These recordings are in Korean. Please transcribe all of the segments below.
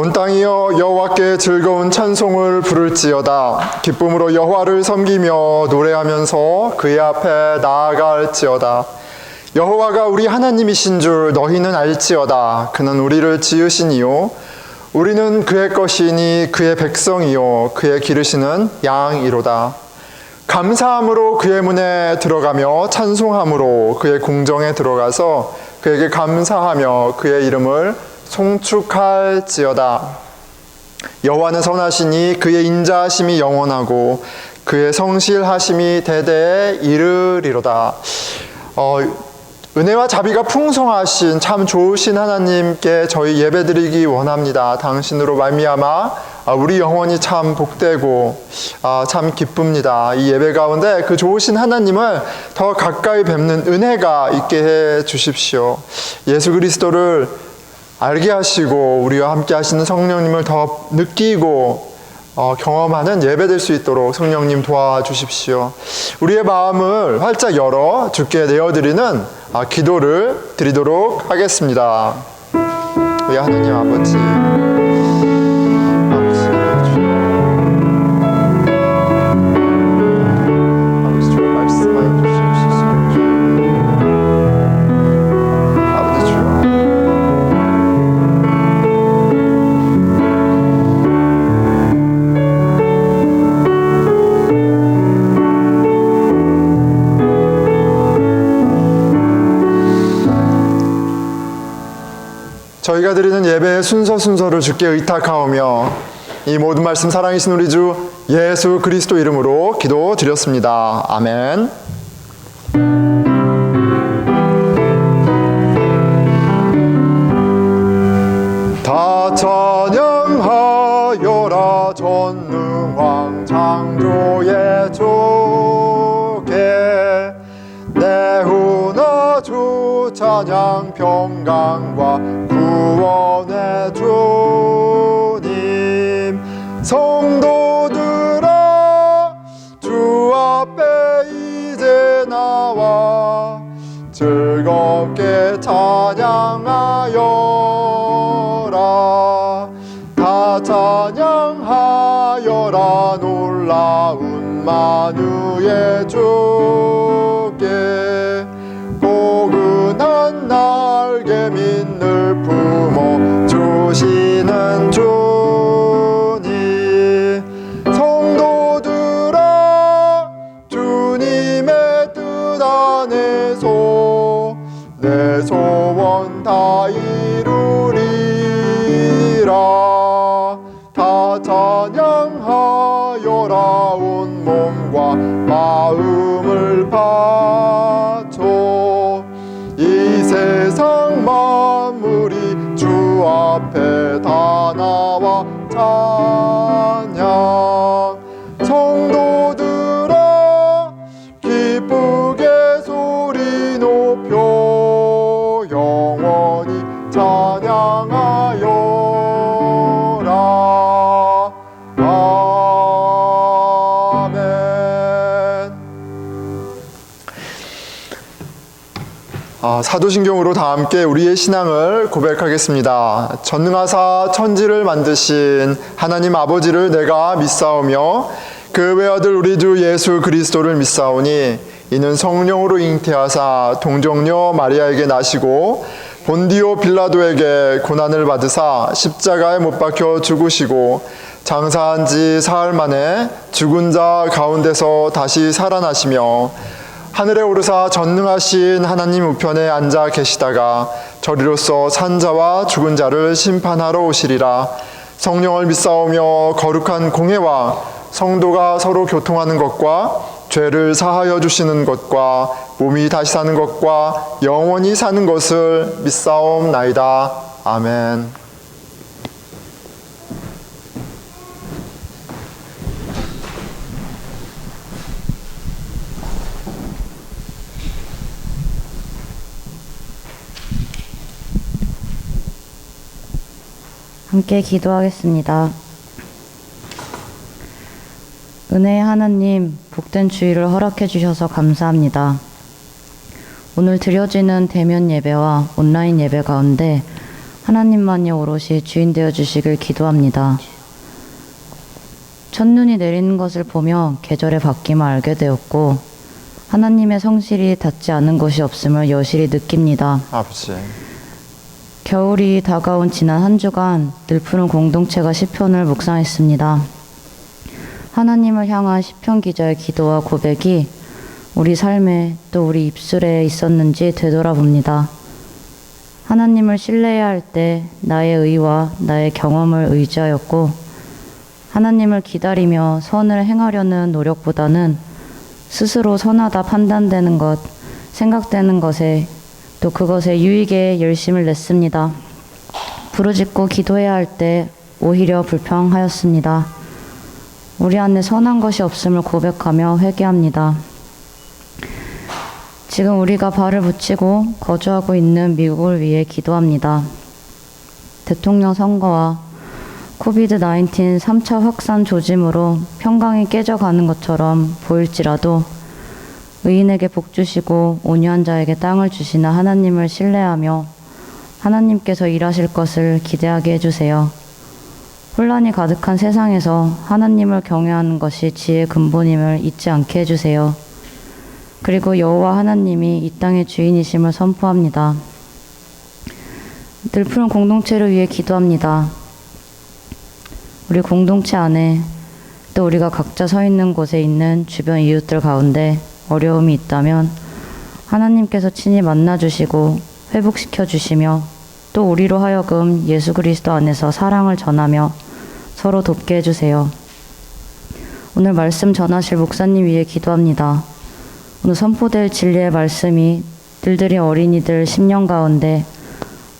온 땅이여 여호와께 즐거운 찬송을 부를지어다. 기쁨으로 여호와를 섬기며 노래하면서 그의 앞에 나아갈지어다. 여호와가 우리 하나님이신 줄 너희는 알지어다. 그는 우리를 지으시니요 우리는 그의 것이니 그의 백성이요 그의 기르시는 양이로다. 감사함으로 그의 문에 들어가며 찬송함으로 그의 궁정에 들어가서 그에게 감사하며 그의 이름을 송축할지어다. 여호와는 선하시니 그의 인자하심이 영원하고 그의 성실하심이 대대에 이르리로다. 은혜와 자비가 풍성하신 참 좋으신 하나님께 저희 예배드리기 원합니다. 당신으로 말미암아 우리 영혼이 참 복되고 참 기쁩니다. 이 예배 가운데 그 좋으신 하나님을 더 가까이 뵙는 은혜가 있게 해 주십시오. 예수 그리스도를 알게 하시고 우리와 함께 하시는 성령님을 더 느끼고 경험하는 예배될 수 있도록 성령님 도와주십시오. 우리의 마음을 활짝 열어 주께 내어드리는 기도를 드리도록 하겠습니다. 우리 하나님 아버지, 저희가 드리는 예배의 순서를 주께 의탁하오며 이 모든 말씀 사랑이신 우리 주 예수 그리스도 이름으로 기도드렸습니다. 아멘. 다 찬양하여라 전능왕 창조의 주께 내훈아 주 찬양 평강과 구원의 주님. 성도들아 주 앞에 이제 나와 즐겁게 찬양하여라. 다 찬양하여라 놀라운 만유의 주께. 포근한 날개 민을 품어 주시는 주님. 성도들아 주님의 뜻 안에서 내 소원 다 이루리라. 다 찬양하여라 온 몸과 마음을 바쳐. 이 세상 만물이 주 앞에 다 나와 찬양. 성도들아 기쁘게 소리 높여 영원히 찬양하여라. 사도신경으로 다 함께 우리의 신앙을 고백하겠습니다. 전능하사 천지를 만드신 하나님 아버지를 내가 믿사오며 그 외아들 우리 주 예수 그리스도를 믿사오니 이는 성령으로 잉태하사 동정녀 마리아에게 나시고 본디오 빌라도에게 고난을 받으사 십자가에 못 박혀 죽으시고 장사한 지 사흘 만에 죽은 자 가운데서 다시 살아나시며 하늘에 오르사 전능하신 하나님 우편에 앉아 계시다가 저리로서 산 자와 죽은 자를 심판하러 오시리라. 성령을 믿사오며 거룩한 공회와 성도가 서로 교통하는 것과 죄를 사하여 주시는 것과 몸이 다시 사는 것과 영원히 사는 것을 믿사옵나이다. 아멘. 함께 기도하겠습니다. 은혜의 하나님, 복된 주일을 허락해 주셔서 감사합니다. 오늘 드려지는 대면 예배와 온라인 예배 가운데 하나님만이 오롯이 주인 되어 주시길 기도합니다. 첫눈이 내리는 것을 보며 계절의 바뀜을 알게 되었고 하나님의 성실이 닿지 않은 곳이 없음을 여실히 느낍니다. 아버지, 겨울이 다가온 지난 한 주간 늘푸른 공동체가 시편을 묵상했습니다. 하나님을 향한 시편 기자의 기도와 고백이 우리 삶에 또 우리 입술에 있었는지 되돌아봅니다. 하나님을 신뢰해야 할 때 나의 의와 나의 경험을 의지하였고 하나님을 기다리며 선을 행하려는 노력보다는 스스로 선하다 판단되는 것, 생각되는 것에 또 그것의 유익에 열심을 냈습니다. 부르짖고 기도해야 할 때 오히려 불평하였습니다. 우리 안에 선한 것이 없음을 고백하며 회개합니다. 지금 우리가 발을 붙이고 거주하고 있는 미국을 위해 기도합니다. 대통령 선거와 코비드-19 3차 확산 조짐으로 평강이 깨져가는 것처럼 보일지라도 의인에게 복 주시고 온유한 자에게 땅을 주시는 하나님을 신뢰하며 하나님께서 일하실 것을 기대하게 해주세요. 혼란이 가득한 세상에서 하나님을 경외하는 것이 지혜의 근본임을 잊지 않게 해주세요. 그리고 여호와 하나님이 이 땅의 주인이심을 선포합니다. 늘푸른 공동체를 위해 기도합니다. 우리 공동체 안에 또 우리가 각자 서 있는 곳에 있는 주변 이웃들 가운데 어려움이 있다면 하나님께서 친히 만나주시고 회복시켜 주시며 또 우리로 하여금 예수 그리스도 안에서 사랑을 전하며 서로 돕게 해주세요. 오늘 말씀 전하실 목사님 위해 기도합니다. 오늘 선포될 진리의 말씀이 들들이 어린이들 심령 가운데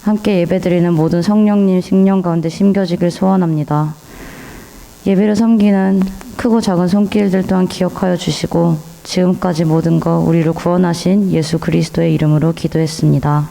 함께 예배드리는 모든 성령님 심령 가운데 심겨지길 소원합니다. 예배를 섬기는 크고 작은 손길들 또한 기억하여 주시고 지금까지 모든 것 우리를 구원하신 예수 그리스도의 이름으로 기도했습니다.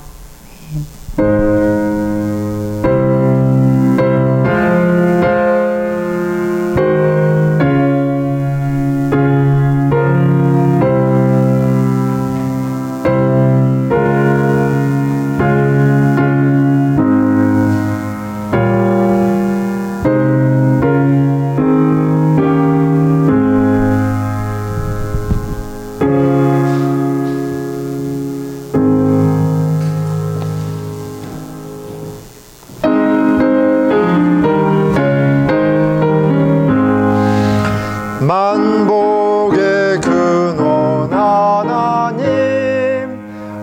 만복의 근원 하나님,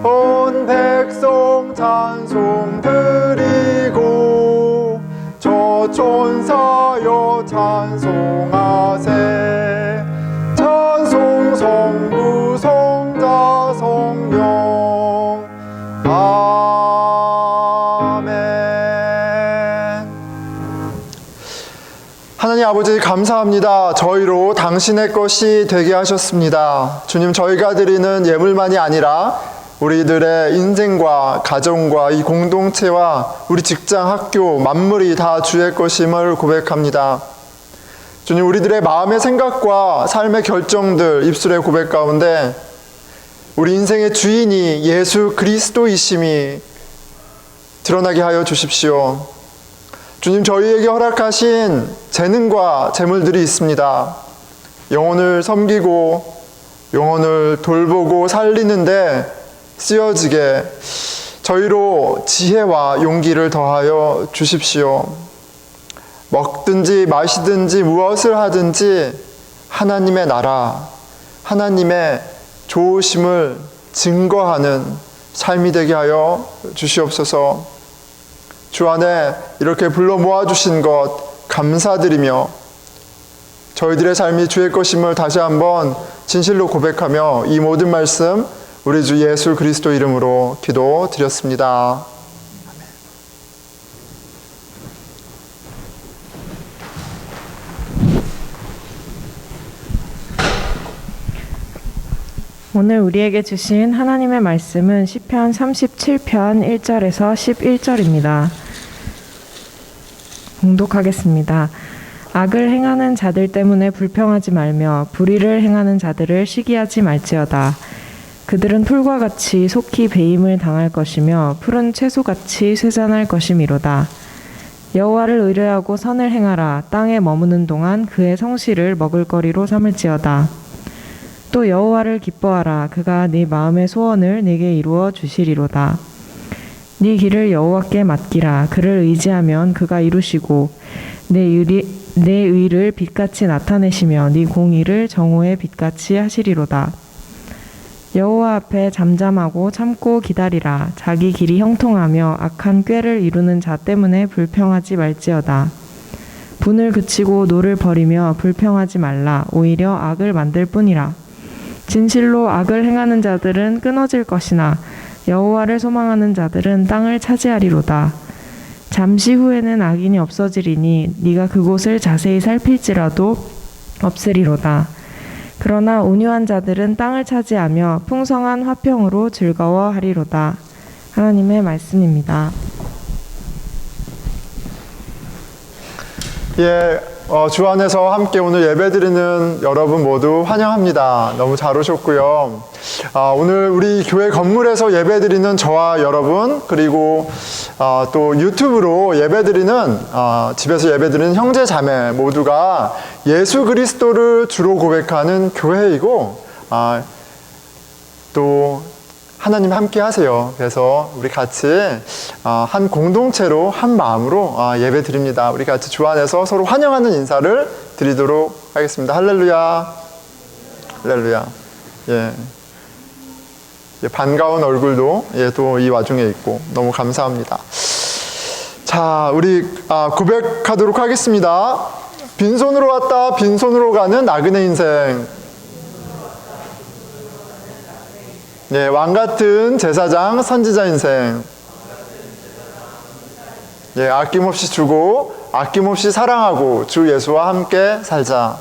온 백성 찬송 드리고 저천사여 찬송하세. 찬송 성부 성자 성령. 아멘. 하나님 아버지 감사합니다. 저희로 당신의 것이 되게 하셨습니다. 주님, 저희가 드리는 예물만이 아니라 우리들의 인생과 가정과 이 공동체와 우리 직장, 학교, 만물이 다 주의 것임을 고백합니다. 주님, 우리들의 마음의 생각과 삶의 결정들, 입술의 고백 가운데 우리 인생의 주인이 예수 그리스도이심이 드러나게 하여 주십시오. 주님, 저희에게 허락하신 재능과 재물들이 있습니다. 영혼을 섬기고 영혼을 돌보고 살리는데 쓰여지게 저희로 지혜와 용기를 더하여 주십시오. 먹든지 마시든지 무엇을 하든지 하나님의 나라, 하나님의 좋으심을 증거하는 삶이 되게 하여 주시옵소서. 주 안에 이렇게 불러 모아주신 것 감사드리며 저희들의 삶이 주의 것임을 다시 한번 진실로 고백하며 이 모든 말씀 우리 주 예수 그리스도 이름으로 기도드렸습니다. 오늘 우리에게 주신 하나님의 말씀은 시편 37편 1절에서 11절입니다. 봉독하겠습니다. 악을 행하는 자들 때문에 불평하지 말며 불의를 행하는 자들을 시기하지 말지어다. 그들은 풀과 같이 속히 배임을 당할 것이며 푸른 채소같이 쇠잔할 것이미로다. 여호와를 의뢰하고 선을 행하라. 땅에 머무는 동안 그의 성실을 먹을거리로 삼을지어다. 또 여호와를 기뻐하라. 그가 네 마음의 소원을 네게 이루어 주시리로다. 네 길을 여호와께 맡기라. 그를 의지하면 그가 이루시고 내 의를 빛같이 나타내시며 네 공의를 정오의 빛같이 하시리로다. 여호와 앞에 잠잠하고 참고 기다리라. 자기 길이 형통하며 악한 꾀를 이루는 자 때문에 불평하지 말지어다. 분을 그치고 노를 버리며 불평하지 말라. 오히려 악을 만들 뿐이라. 진실로 악을 행하는 자들은 끊어질 것이나 여호와를 소망하는 자들은 땅을 차지하리로다. 잠시 후에는 악인이 없어지리니 네가 그곳을 자세히 살필지라도 없으리로다. 그러나 온유한 자들은 땅을 차지하며 풍성한 화평으로 즐거워하리로다. 하나님의 말씀입니다. 예, 주 안에서 함께 오늘 예배드리는 여러분 모두 환영합니다. 너무 잘 오셨고요. 오늘 우리 교회 건물에서 예배드리는 저와 여러분, 그리고 또 유튜브로 예배드리는 집에서 예배드리는 형제 자매 모두가 예수 그리스도를 주로 고백하는 교회이고 또 하나님 함께 하세요. 그래서 우리 같이 한 공동체로 한 마음으로 예배 드립니다. 우리 같이 주 안에서 서로 환영하는 인사를 드리도록 하겠습니다. 할렐루야. 할렐루야. 예. 반가운 얼굴도 또 이 와중에 있고 너무 감사합니다. 자, 우리 고백하도록 하겠습니다. 빈손으로 왔다 빈손으로 가는 나그네 인생. 네, 왕같은 제사장 선지자 인생. 예, 아낌없이 주고 아낌없이 사랑하고 주 예수와 함께 살자.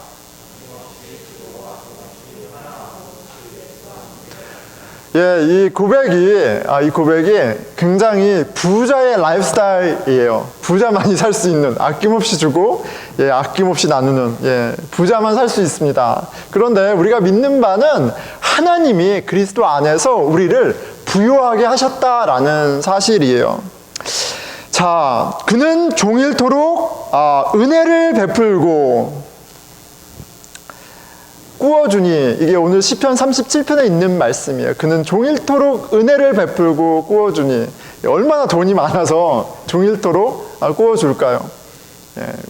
예, 이 고백이 굉장히 부자의 라이프스타일이에요. 부자만이 살 수 있는, 아낌없이 주고, 아낌없이 나누는, 부자만 살 수 있습니다. 그런데 우리가 믿는 바는 하나님이 그리스도 안에서 우리를 부유하게 하셨다라는 사실이에요. 자, 그는 종일토록 은혜를 베풀고 꾸어주니, 이게 오늘 시편 37편에 있는 말씀이에요. 그는 종일토록 은혜를 베풀고 꾸어주니, 얼마나 돈이 많아서 종일토록 꾸어줄까요?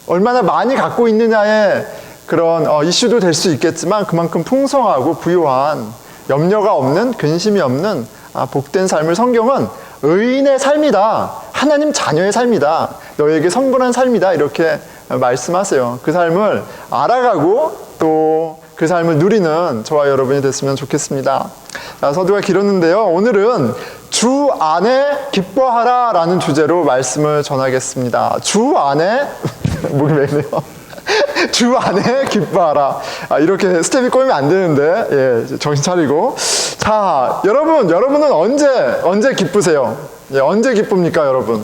얼마나 많이 갖고 있느냐의 그런 이슈도 될 수 있겠지만 그만큼 풍성하고 부유한, 염려가 없는, 근심이 없는 복된 삶을 성경은 의인의 삶이다, 하나님 자녀의 삶이다, 너에게 선분한 삶이다, 이렇게 말씀하세요. 그 삶을 알아가고 또 그 삶을 누리는 저와 여러분이 됐으면 좋겠습니다. 자, 서두가 길었는데요. 오늘은 주 안에 기뻐하라 라는 주제로 말씀을 전하겠습니다. 주 안에 목이 메이네요. 주 안에 기뻐하라. 이렇게 스텝이 꼬이면 안 되는데, 정신 차리고. 자, 여러분은 언제 기쁘세요? 언제 기쁩니까, 여러분?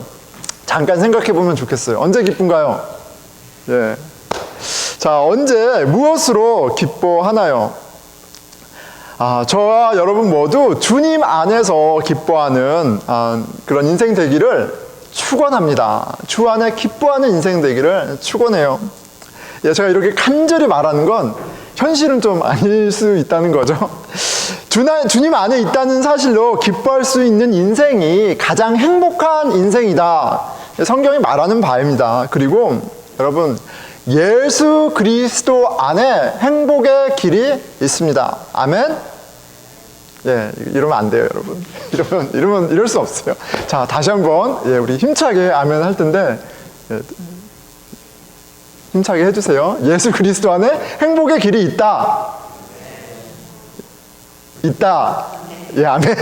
잠깐 생각해 보면 좋겠어요. 언제 기쁜가요? 자, 언제 무엇으로 기뻐하나요? 저와 여러분 모두 주님 안에서 기뻐하는 그런 인생 되기를 축원합니다. 주 안에 기뻐하는 인생 되기를 축원해요. 제가 이렇게 간절히 말하는 건 현실은 좀 아닐 수 있다는 거죠. 주님 안에 있다는 사실로 기뻐할 수 있는 인생이 가장 행복한 인생이다, 성경이 말하는 바입니다. 그리고 여러분, 예수 그리스도 안에 행복의 길이 있습니다. 아멘? 이러면 안 돼요, 여러분. 이럴 수 없어요. 자, 다시 한번, 우리 힘차게 아멘 할 텐데, 힘차게 해주세요. 예수 그리스도 안에 행복의 길이 있다. 있다. 아멘.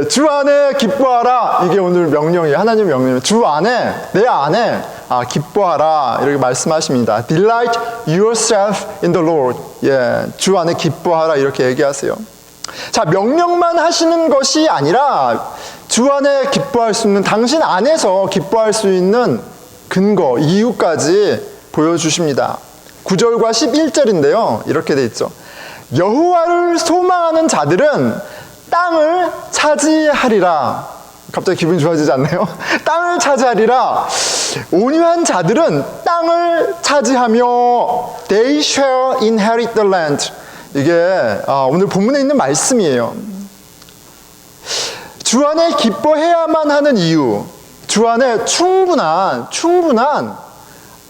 주 안에 기뻐하라. 이게 오늘 명령이에요. 하나님 명령이에요. 주 안에, 내 안에 기뻐하라. 이렇게 말씀하십니다. Delight yourself in the Lord. 주 안에 기뻐하라. 이렇게 얘기하세요. 자, 명령만 하시는 것이 아니라 주 안에 기뻐할 수 있는, 당신 안에서 기뻐할 수 있는 근거, 이유까지 보여주십니다. 9절과 11절인데요. 이렇게 돼 있죠. 여호와를 소망하는 자들은 땅을 차지하리라. 갑자기 기분이 좋아지지 않나요? 땅을 차지하리라. 온유한 자들은 땅을 차지하며 they shall inherit the land. 이게 오늘 본문에 있는 말씀이에요. 주 안에 기뻐해야만 하는 이유, 주 안에 충분한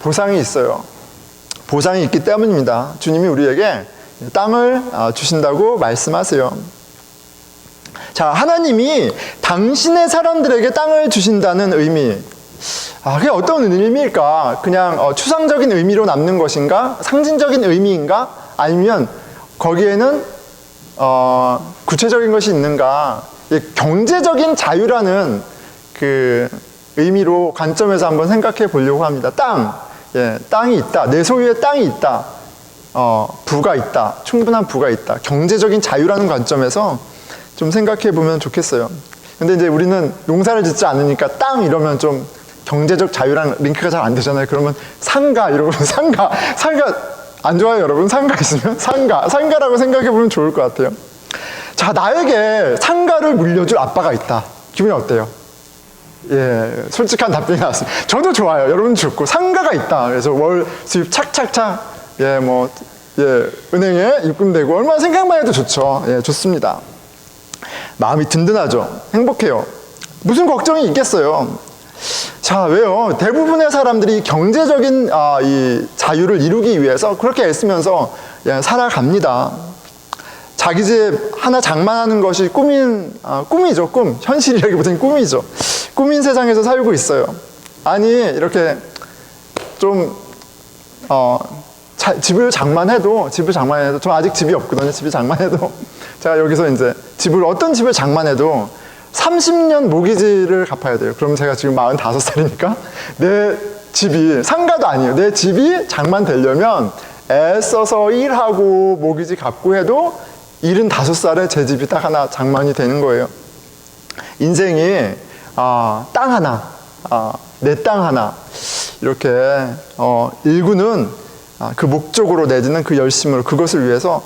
보상이 있어요. 보상이 있기 때문입니다. 주님이 우리에게 땅을 주신다고 말씀하세요. 자, 하나님이 당신의 사람들에게 땅을 주신다는 의미, 그게 어떤 의미일까? 그냥 추상적인 의미로 남는 것인가? 상징적인 의미인가? 아니면 거기에는 구체적인 것이 있는가? 경제적인 자유라는 그 의미로 관점에서 한번 생각해 보려고 합니다. 땅이 있다. 내 소유의 땅이 있다. 부가 있다. 충분한 부가 있다. 경제적인 자유라는 관점에서 좀 생각해 보면 좋겠어요. 근데 이제 우리는 농사를 짓지 않으니까 땅 이러면 좀 경제적 자유랑 링크가 잘 안 되잖아요. 그러면 상가 이러고 상가 안 좋아요, 여러분? 상가 있으면 상가라고 생각해 보면 좋을 것 같아요. 자, 나에게 상가를 물려줄 아빠가 있다. 기분이 어때요? 예, 솔직한 답변이 나왔습니다. 저도 좋아요. 여러분 좋고 상가가 있다. 그래서 월 수입 착착착 은행에 입금되고 얼마나 생각만 해도 좋죠. 예, 좋습니다. 마음이 든든하죠. 행복해요. 무슨 걱정이 있겠어요. 자, 왜요? 대부분의 사람들이 경제적인 이 자유를 이루기 위해서 그렇게 애쓰면서 살아갑니다. 자기 집 하나 장만하는 것이 꿈이죠. 꿈. 현실이라기보다는 꿈이죠. 꿈인 세상에서 살고 있어요. 아니, 이렇게 좀 집을 장만해도 저 아직 집이 없거든요. 집이 장만해도 제가 여기서 이제 어떤 집을 장만해도 30년 모기지를 갚아야 돼요. 그럼 제가 지금 45살이니까 내 집이 상가도 아니에요. 내 집이 장만되려면 애써서 일하고 모기지 갚고 해도 75살에 제 집이 딱 하나 장만이 되는 거예요. 인생이 땅 하나, 내 땅 하나 이렇게 일구는 그 목적으로 내지는 그 열심으로 그것을 위해서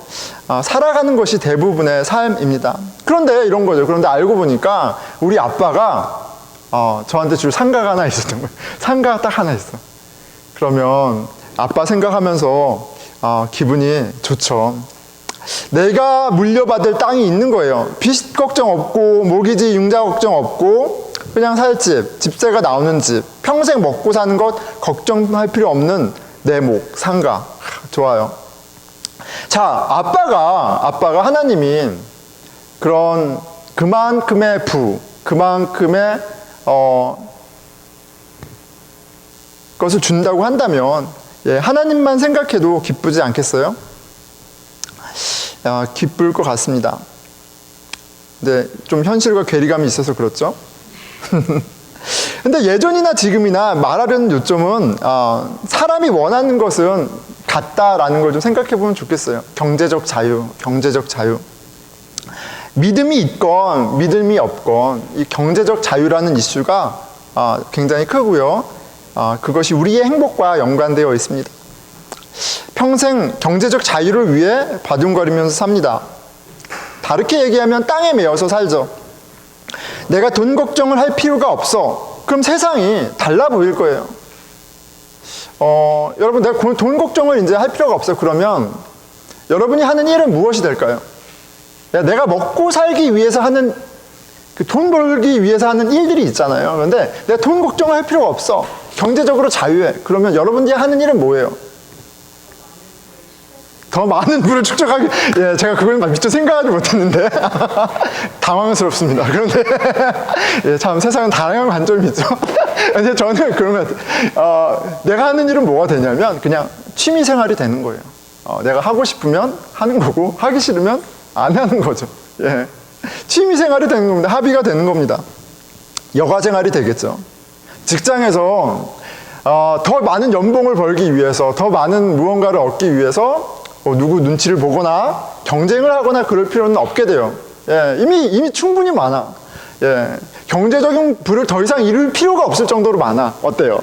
살아가는 것이 대부분의 삶입니다. 그런데 이런 거죠. 그런데 알고 보니까 우리 아빠가 저한테 줄 상가가 하나 있었던 거예요. 상가가 딱 하나 있어. 그러면 아빠 생각하면서 기분이 좋죠. 내가 물려받을 땅이 있는 거예요. 빚 걱정 없고 모기지 융자 걱정 없고 그냥 살 집, 집세가 나오는 집, 평생 먹고 사는 것 걱정할 필요 없는 내 목, 상가. 좋아요. 자, 아빠가 하나님이 그만큼의 부, 그만큼의 것을 준다고 한다면 하나님만 생각해도 기쁘지 않겠어요? 기쁠 것 같습니다. 근데 좀 현실과 괴리감이 있어서 그렇죠. 근데 예전이나 지금이나 말하려는 요점은 사람이 원하는 것은 같다라는 걸 좀 생각해 보면 좋겠어요. 경제적 자유. 믿음이 있건 믿음이 없건 이 경제적 자유라는 이슈가 굉장히 크고요. 그것이 우리의 행복과 연관되어 있습니다. 평생 경제적 자유를 위해 바둥거리면서 삽니다. 다르게 얘기하면 땅에 매여서 살죠. 내가 돈 걱정을 할 필요가 없어. 그럼 세상이 달라 보일 거예요. 여러분, 내가 돈 걱정을 이제 할 필요가 없어. 그러면 여러분이 하는 일은 무엇이 될까요? 내가 먹고 살기 위해서 하는, 돈 벌기 위해서 하는 일들이 있잖아요. 그런데 내가 돈 걱정을 할 필요가 없어. 경제적으로 자유해. 그러면 여러분들이 하는 일은 뭐예요? 더 많은 부를 축적하기, 제가 그걸 미처 생각하지 못했는데, 당황스럽습니다. 그런데, 참 세상은 다양한 관점이 있죠. 근데 저는 그러면, 내가 하는 일은 뭐가 되냐면, 그냥 취미 생활이 되는 거예요. 내가 하고 싶으면 하는 거고, 하기 싫으면 안 하는 거죠. 취미 생활이 되는 겁니다. 합의가 되는 겁니다. 여가 생활이 되겠죠. 직장에서, 더 많은 연봉을 벌기 위해서, 더 많은 무언가를 얻기 위해서, 누구 눈치를 보거나 경쟁을 하거나 그럴 필요는 없게 돼요. 이미 충분히 많아. 경제적인 부를 더 이상 이룰 필요가 없을 정도로 많아. 어때요?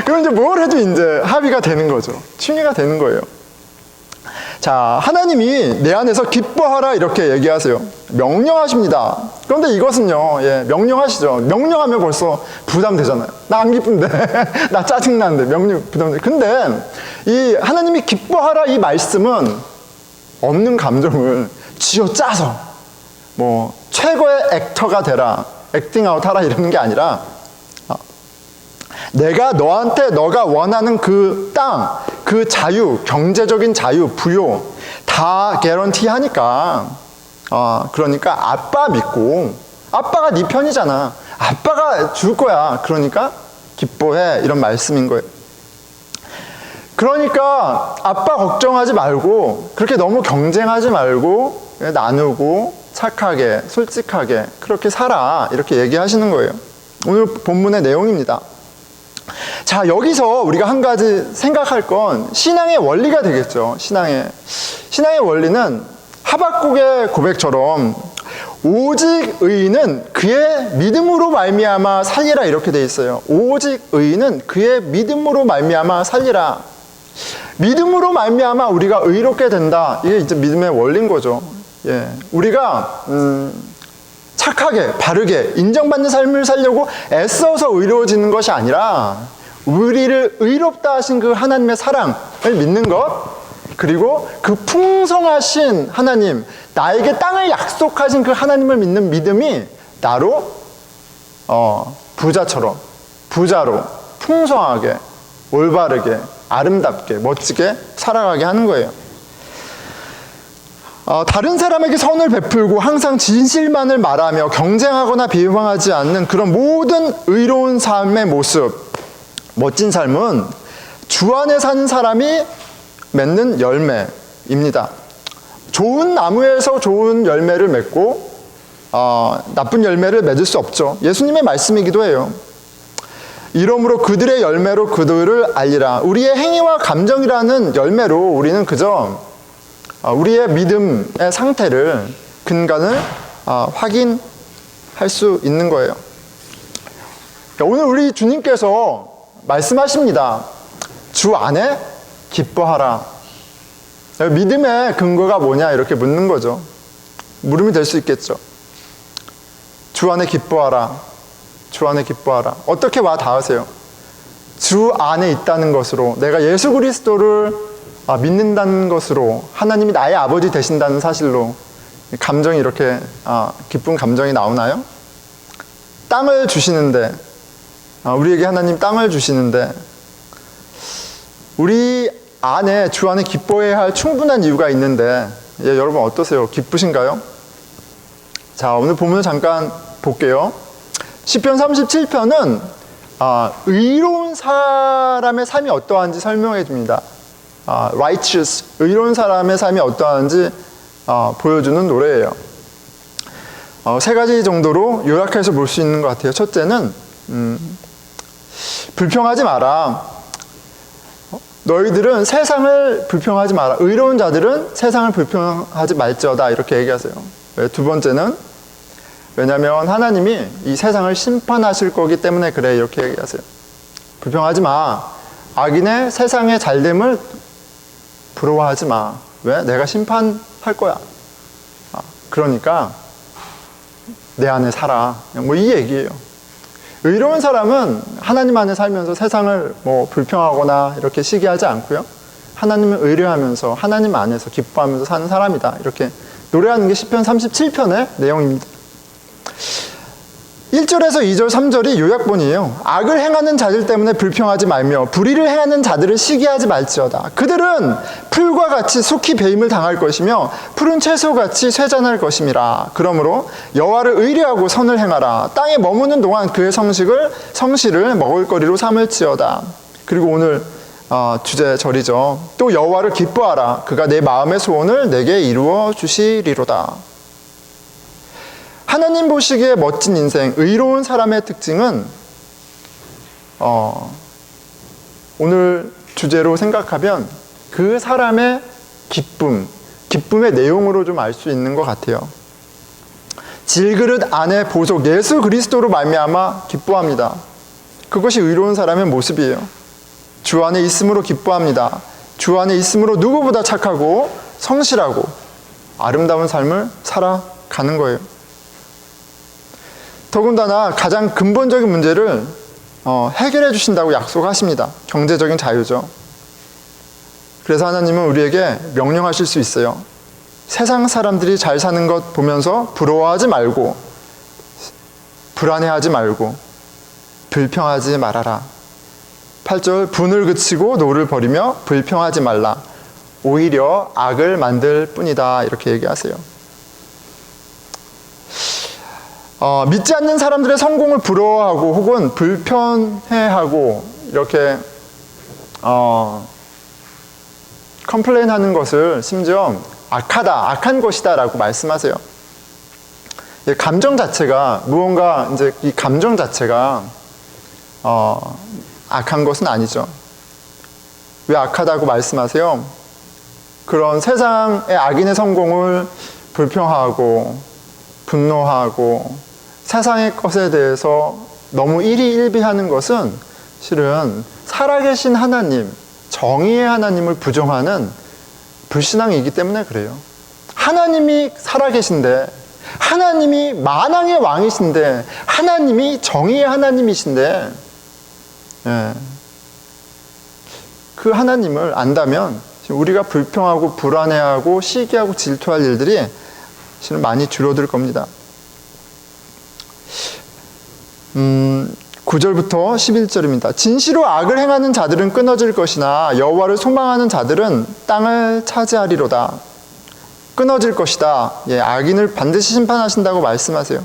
그럼 이제 뭘 해도 이제 합의가 되는 거죠. 취미가 되는 거예요. 자, 하나님이 내 안에서 기뻐하라 이렇게 얘기하세요. 명령하십니다. 그런데 이것은요, 명령하시죠. 명령하면 벌써 부담되잖아요. 나 안 기쁜데, 나 짜증나는데, 명령 부담돼. 근데 이 하나님이 기뻐하라 이 말씀은 없는 감정을 쥐어짜서 뭐 최고의 액터가 되라, 액팅아웃 하라 이러는 게 아니라 내가 너한테 너가 원하는 그 땅, 그 자유, 경제적인 자유, 부요 다 개런티 하니까 그러니까 아빠 믿고 아빠가 네 편이잖아. 아빠가 줄 거야. 그러니까 기뻐해. 이런 말씀인 거예요. 그러니까 아빠 걱정하지 말고 그렇게 너무 경쟁하지 말고 나누고 착하게 솔직하게 그렇게 살아. 이렇게 얘기하시는 거예요. 오늘 본문의 내용입니다. 자, 여기서 우리가 한 가지 생각할 건 신앙의 원리가 되겠죠. 신앙의 원리는 하박국의 고백처럼 오직 의인은 그의 믿음으로 말미암아 살리라 이렇게 돼 있어요. 오직 의인은 그의 믿음으로 말미암아 살리라. 믿음으로 말미암아 우리가 의롭게 된다. 이게 이제 믿음의 원리인 거죠. 우리가 착하게 바르게 인정받는 삶을 살려고 애써서 의로워지는 것이 아니라 우리를 의롭다 하신 그 하나님의 사랑을 믿는 것, 그리고 그 풍성하신 하나님, 나에게 땅을 약속하신 그 하나님을 믿는 믿음이 나로 부자로 풍성하게 올바르게 아름답게 멋지게 살아가게 하는 거예요. 다른 사람에게 선을 베풀고 항상 진실만을 말하며 경쟁하거나 비방하지 않는 그런 모든 의로운 삶의 모습, 멋진 삶은 주 안에 사는 사람이 맺는 열매입니다. 좋은 나무에서 좋은 열매를 맺고 나쁜 열매를 맺을 수 없죠. 예수님의 말씀이기도 해요. 이러므로 그들의 열매로 그들을 알리라. 우리의 행위와 감정이라는 열매로 우리는 그저 우리의 믿음의 상태를, 근간을 확인할 수 있는 거예요. 오늘 우리 주님께서 말씀하십니다. 주 안에 기뻐하라. 믿음의 근거가 뭐냐 이렇게 묻는 거죠. 물음이 될 수 있겠죠. 주 안에 기뻐하라. 주 안에 기뻐하라. 어떻게 와 닿으세요? 주 안에 있다는 것으로, 내가 예수 그리스도를 믿는다는 것으로, 하나님이 나의 아버지 되신다는 사실로 감정이 이렇게 기쁜 감정이 나오나요? 땅을 주시는데, 우리에게 하나님 땅을 주시는데 우리 안에, 주 안에 기뻐해야 할 충분한 이유가 있는데 여러분 어떠세요? 기쁘신가요? 자, 오늘 본문을 잠깐 볼게요. 시편 37편은 의로운 사람의 삶이 어떠한지 설명해 줍니다. righteous, 의로운 사람의 삶이 어떠한지 보여주는 노래예요. 세 가지 정도로 요약해서 볼 수 있는 것 같아요. 첫째는 불평하지 마라. 너희들은 세상을 불평하지 마라. 의로운 자들은 세상을 불평하지 말지어다. 이렇게 얘기하세요. 두 번째는 왜냐하면 하나님이 이 세상을 심판하실 거기 때문에 그래. 이렇게 얘기하세요. 불평하지 마. 악인의 세상의 잘됨을 부러워하지 마. 왜? 내가 심판할 거야. 그러니까 내 안에 살아. 뭐 이 얘기예요. 의로운 사람은 하나님 안에 살면서 세상을 불평하거나 이렇게 시기하지 않고요. 하나님을 의뢰하면서 하나님 안에서 기뻐하면서 사는 사람이다. 이렇게 노래하는 게 시편 37편의 내용입니다. 1절에서 2절, 3절이 요약본이에요. 악을 행하는 자들 때문에 불평하지 말며 불의를 행하는 자들을 시기하지 말지어다. 그들은 풀과 같이 속히 배임을 당할 것이며 푸른 채소같이 쇠잔할 것임이라. 그러므로 여호와를 의뢰하고 선을 행하라. 땅에 머무는 동안 그의 성실을 먹을거리로 삼을지어다. 그리고 오늘 주제 절이죠. 또 여호와를 기뻐하라. 그가 내 마음의 소원을 내게 이루어 주시리로다. 하나님 보시기에 멋진 인생, 의로운 사람의 특징은 오늘 주제로 생각하면 그 사람의 기쁨의 내용으로 좀 알 수 있는 것 같아요. 질그릇 안에 보석 예수 그리스도로 말미암아 기뻐합니다. 그것이 의로운 사람의 모습이에요. 주 안에 있음으로 기뻐합니다. 주 안에 있음으로 누구보다 착하고 성실하고 아름다운 삶을 살아가는 거예요. 더군다나 가장 근본적인 문제를 해결해 주신다고 약속하십니다. 경제적인 자유죠. 그래서 하나님은 우리에게 명령하실 수 있어요. 세상 사람들이 잘 사는 것 보면서 부러워하지 말고, 불안해하지 말고, 불평하지 말아라. 8절, 분을 그치고 노를 버리며 불평하지 말라. 오히려 악을 만들 뿐이다. 이렇게 얘기하세요. 믿지 않는 사람들의 성공을 부러워하고 혹은 불편해하고 이렇게 컴플레인하는 것을 심지어 악하다, 악한 것이다 라고 말씀하세요. 감정 자체가, 무언가 이제 이 감정 자체가 악한 것은 아니죠. 왜 악하다고 말씀하세요? 그런 세상의 악인의 성공을 불평하고 분노하고 세상의 것에 대해서 너무 일희일비하는 것은 실은 살아계신 하나님, 정의의 하나님을 부정하는 불신앙이기 때문에 그래요. 하나님이 살아계신데, 하나님이 만왕의 왕이신데, 하나님이 정의의 하나님이신데, 그 하나님을 안다면 우리가 불평하고 불안해하고 시기하고 질투할 일들이 실은 많이 줄어들 겁니다. 9절부터 11절입니다. 진시로 악을 행하는 자들은 끊어질 것이나 여호와를 소망하는 자들은 땅을 차지하리로다. 끊어질 것이다. 악인을 반드시 심판하신다고 말씀하세요.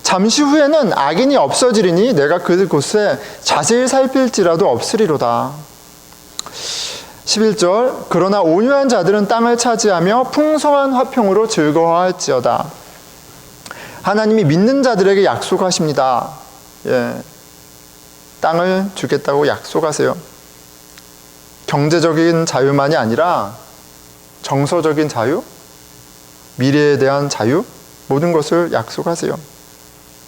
잠시 후에는 악인이 없어지리니 내가 그곳에 자세히 살필지라도 없으리로다. 11절, 그러나 온유한 자들은 땅을 차지하며 풍성한 화평으로 즐거워할지어다. 하나님이 믿는 자들에게 약속하십니다. 땅을 주겠다고 약속하세요. 경제적인 자유만이 아니라 정서적인 자유, 미래에 대한 자유, 모든 것을 약속하세요.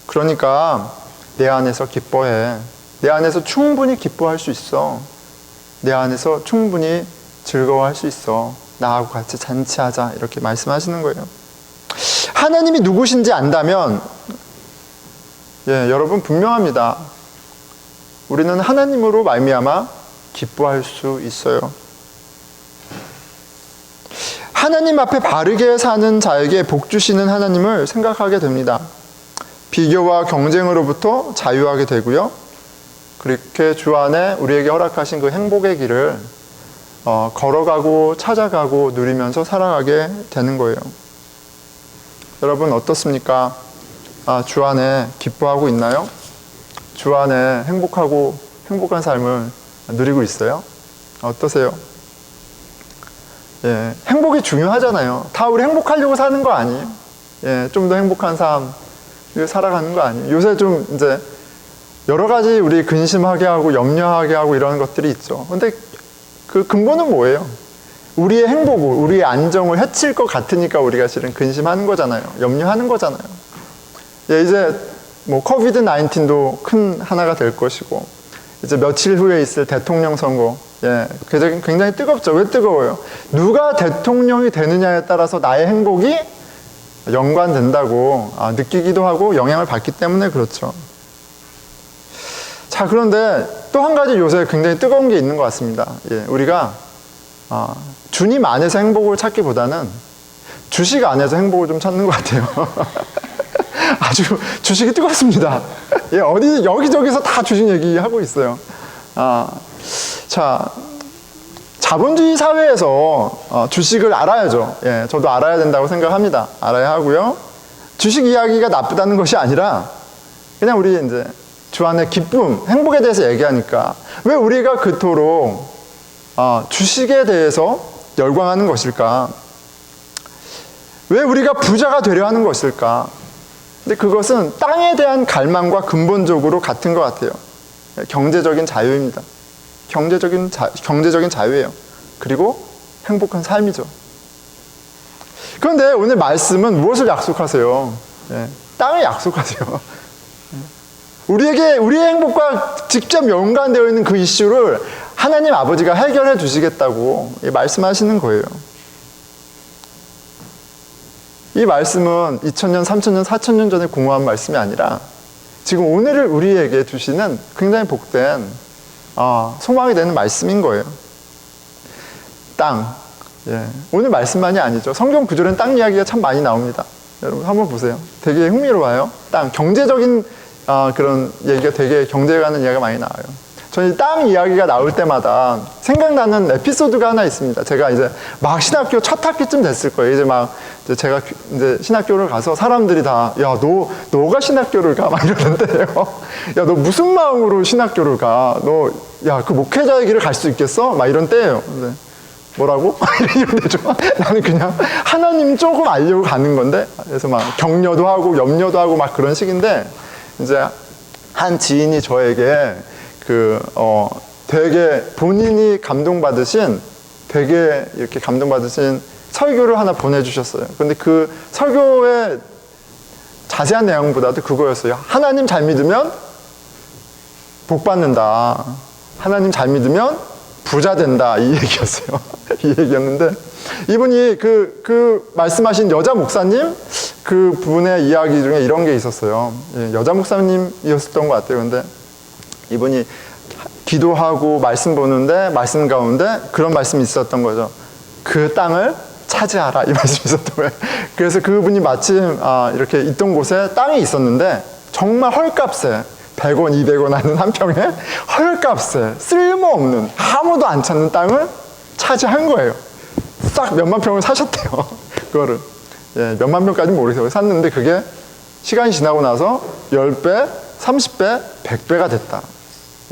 그러니까 내 안에서 기뻐해. 내 안에서 충분히 기뻐할 수 있어. 내 안에서 충분히 즐거워할 수 있어. 나하고 같이 잔치하자. 이렇게 말씀하시는 거예요. 하나님이 누구신지 안다면 여러분 분명합니다. 우리는 하나님으로 말미암아 기뻐할 수 있어요. 하나님 앞에 바르게 사는 자에게 복 주시는 하나님을 생각하게 됩니다. 비교와 경쟁으로부터 자유하게 되고요. 그렇게 주 안에 우리에게 허락하신 그 행복의 길을 걸어가고 찾아가고 누리면서 살아가게 되는 거예요. 여러분 어떻습니까? 주 안에 기뻐하고 있나요? 주 안에 행복한 삶을 누리고 있어요? 어떠세요? 행복이 중요하잖아요. 다 우리 행복하려고 사는 거 아니에요? 좀 더 행복한 삶 살아가는 거 아니에요? 요새 좀 이제 여러 가지 우리 근심하게 하고 염려하게 하고 이런 것들이 있죠. 근데 그 근본은 뭐예요? 우리의 행복을, 우리의 안정을 해칠 것 같으니까 우리가 실은 근심하는 거잖아요. 염려하는 거잖아요. 이제 뭐 코비드 19도 큰 하나가 될 것이고, 이제 며칠 후에 있을 대통령 선거, 굉장히 뜨겁죠. 왜 뜨거워요? 누가 대통령이 되느냐에 따라서 나의 행복이 연관된다고 느끼기도 하고 영향을 받기 때문에 그렇죠. 자, 그런데 또 한 가지 요새 굉장히 뜨거운 게 있는 것 같습니다. 우리가 주님 안에서 행복을 찾기보다는 주식 안에서 행복을 좀 찾는 것 같아요. 아주 주식이 뜨겁습니다. 여기저기서 다 주식 얘기하고 있어요. 자, 자본주의 사회에서 주식을 알아야죠. 저도 알아야 된다고 생각합니다. 알아야 하고요. 주식 이야기가 나쁘다는 것이 아니라 그냥 우리 이제 주 안의 기쁨, 행복에 대해서 얘기하니까 왜 우리가 그토록 주식에 대해서 열광하는 것일까? 왜 우리가 부자가 되려 하는 것일까? 근데 그것은 땅에 대한 갈망과 근본적으로 같은 것 같아요. 경제적인 자유입니다. 경제적인 자유예요. 그리고 행복한 삶이죠. 그런데 오늘 말씀은 무엇을 약속하세요? 땅을 약속하세요. 우리의 행복과 직접 연관되어 있는 그 이슈를 하나님 아버지가 해결해 주시겠다고 말씀하시는 거예요. 이 말씀은 2000년, 3000년, 4000년 전에 공허한 말씀이 아니라 지금 오늘을 우리에게 주시는 굉장히 복된 소망이 되는 말씀인 거예요. 땅. 예. 오늘 말씀만이 아니죠. 성경 구절엔 땅 이야기가 참 많이 나옵니다. 여러분 한번 보세요. 되게 흥미로워요. 땅. 경제적인 그런 얘기가 되게 경제에 관한 이야기가 많이 나와요. 저는 땅 이야기가 나올 때마다 생각나는 에피소드가 하나 있습니다. 제가 이제 막 신학교 첫 학기쯤 됐을 거예요. 이제 제가 이제 신학교를 가서 사람들이 다, 야, 너가 신학교를 가? 막 이러는데요. 야, 너 무슨 마음으로 신학교를 가? 야, 그 목회자의 길을 갈 수 있겠어? 막 이런 때예요. 근데 뭐라고? 이런 데죠. 나는 그냥 하나님 조금 알려고 가는 건데, 그래서 막 격려도 하고 염려도 하고 막 그런 식인데, 이제 한 지인이 저에게 되게 본인이 되게 이렇게 감동받으신 설교를 하나 보내주셨어요. 근데 그 설교의 자세한 내용보다도 그거였어요. 하나님 잘 믿으면 복 받는다. 하나님 잘 믿으면 부자 된다. 이 얘기였어요. 이 얘기였는데, 이분이 그 말씀하신 여자 목사님, 그 분의 이야기 중에 이런 게 있었어요. 예, 여자 목사님이었던 것 같아요. 근데 이분이 기도하고 말씀 보는데 말씀 가운데 그런 말씀이 있었던 거죠. 그 땅을 차지하라, 이 말씀이 있었던 거예요. 그래서 그분이 마침 이렇게 있던 곳에 땅이 있었는데 정말 헐값에 100원, 200원 하는 한 평에 헐값에 쓸모없는 아무도 안 찾는 땅을 차지한 거예요. 싹 몇만 평을 사셨대요. 그거를. 예, 몇만 평까지는 모르겠어요. 샀는데 그게 시간이 지나고 나서 10배, 30배, 100배가 됐다.